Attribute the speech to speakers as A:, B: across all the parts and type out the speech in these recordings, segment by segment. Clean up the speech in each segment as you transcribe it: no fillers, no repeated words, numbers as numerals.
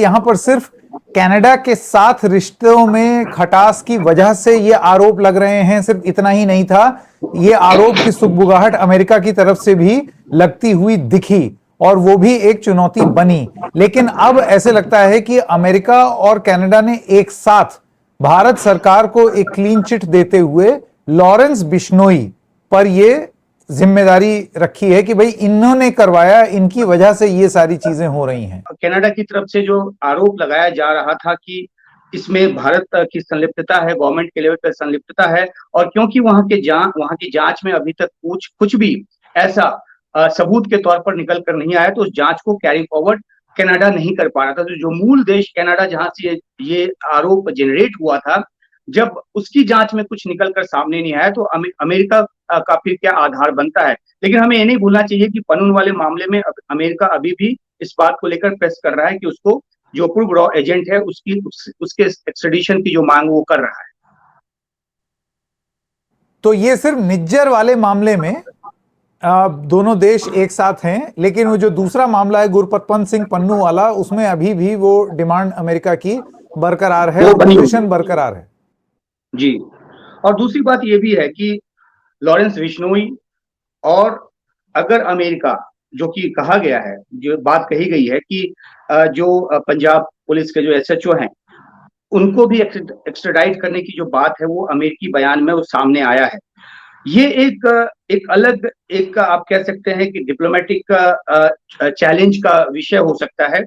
A: यहाँ पर सिर्फ कनाडा के साथ रिश्तों में खटास की वजह से ये आरोप लग रहे हैं, सिर्फ इतना ही नहीं था, ये आरोप की सुगबुगाहट अमेरिका की तरफ से भी लगती हुई दिखी और वो भी एक चुनौती बनी। लेकिन अब ऐसे लगता है कि अमेरिका और कनाडा ने एक साथ भारत सरकार को एक क्लीन चिट देते हुए लॉरेंस बिश्नोई पर ये जिम्मेदारी रखी है कि भाई इन्होंने करवाया, इनकी वजह से ये सारी चीजें हो रही हैं।
B: कनाडा की तरफ से जो आरोप लगाया जा रहा था कि इसमें भारत की संलिप्तता है, गवर्नमेंट के लेवल पर संलिप्तता है, और क्योंकि वहां की जांच में अभी तक कुछ भी ऐसा सबूत के तौर पर निकल कर नहीं आया, तो उस जांच को कैरी फॉरवर्ड कनाडा नहीं कर पा रहा था। तो जो मूल देश कनाडा जहां से ये आरोप जनरेट हुआ था, जब उसकी जांच में कुछ निकल कर सामने नहीं आया, तो अमेरिका का फिर क्या आधार बनता है। लेकिन हमें ये नहीं भूलना चाहिए कि पनून वाले मामले में अमेरिका अभी भी इस बात को लेकर प्रेस कर रहा है कि उसको जो अप्रूव्ड रॉ एजेंट है उसके एक्सट्रेडिशन की जो मांग वो कर रहा है।
A: तो ये सिर्फ निज्जर वाले मामले में दोनों देश एक साथ हैं, लेकिन वो जो दूसरा मामला है गुरपतवंत सिंह पन्नू वाला, उसमें अभी भी वो डिमांड अमेरिका की बरकरार है, पोजीशन बरकरार है।
B: जी, और दूसरी बात ये भी है कि लॉरेंस बिश्नोई, और अगर अमेरिका, जो कि कहा गया है, जो बात कही गई है कि जो पंजाब पुलिस के जो एसएचओ हैं, उनको भी एक्स्ट्राडाइट करने की जो बात है वो अमेरिकी बयान में वो सामने आया है। ये एक अलग, एक आप कह सकते हैं कि डिप्लोमेटिक चैलेंज का विषय हो सकता है,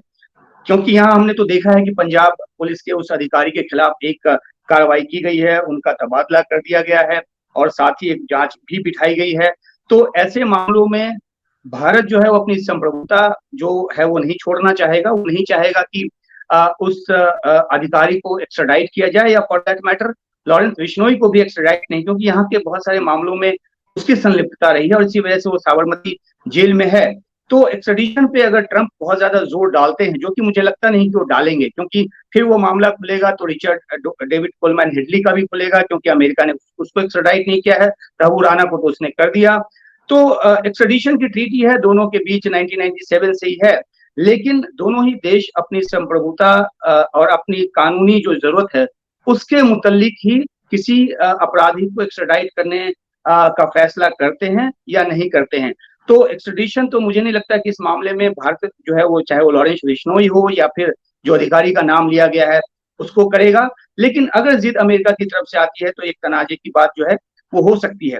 B: क्योंकि यहाँ हमने तो देखा है कि पंजाब पुलिस के उस अधिकारी के खिलाफ एक कार्रवाई की गई है, उनका तबादला कर दिया गया है और साथ ही एक जांच भी बिठाई गई है। तो ऐसे मामलों में भारत जो है वो अपनी संप्रभुता जो है वो नहीं छोड़ना चाहेगा। वो नहीं चाहेगा कि उस अधिकारी को एक्स्ट्राडाइट किया जाए, या for that matter Lawrence Bishnoi को भी एक्स्ट्राडाइट नहीं, क्योंकि यहाँ के बहुत सारे मामलों में उसकी संलिप्तता रही है और इसी वजह से वो साबरमती जेल में है। तो एक्स्ट्रेडिशन पे अगर ट्रंप बहुत ज्यादा जोर डालते हैं, जो कि मुझे लगता नहीं कि वो डालेंगे, क्योंकि फिर वो मामला खुलेगा तो रिचर्ड डेविड कोलमैन हेडली का भी खुलेगा, क्योंकि अमेरिका ने उसको एक्स्ट्राडाइट नहीं किया है, रघु राणा को तो उसने कर दिया। तो एक्स्ट्रेडिशन की ट्रीटी है दोनों के बीच 1997 से ही है, लेकिन दोनों ही देश अपनी संप्रभुता और अपनी कानूनी जो जरूरत है उसके मुतल्लिक ही किसी अपराधी को एक्स्ट्राडाइट करने का फैसला करते हैं या नहीं करते हैं। तो एक्स्ट्रेडिशन तो मुझे नहीं लगता कि इस मामले में भारत जो है वो, चाहे वो लॉरेंस बिश्नोई हो या फिर जो अधिकारी का नाम लिया गया है, उसको करेगा। लेकिन अगर जिद अमेरिका की तरफ से आती है तो एक तनाजे की बात जो है वो हो सकती है।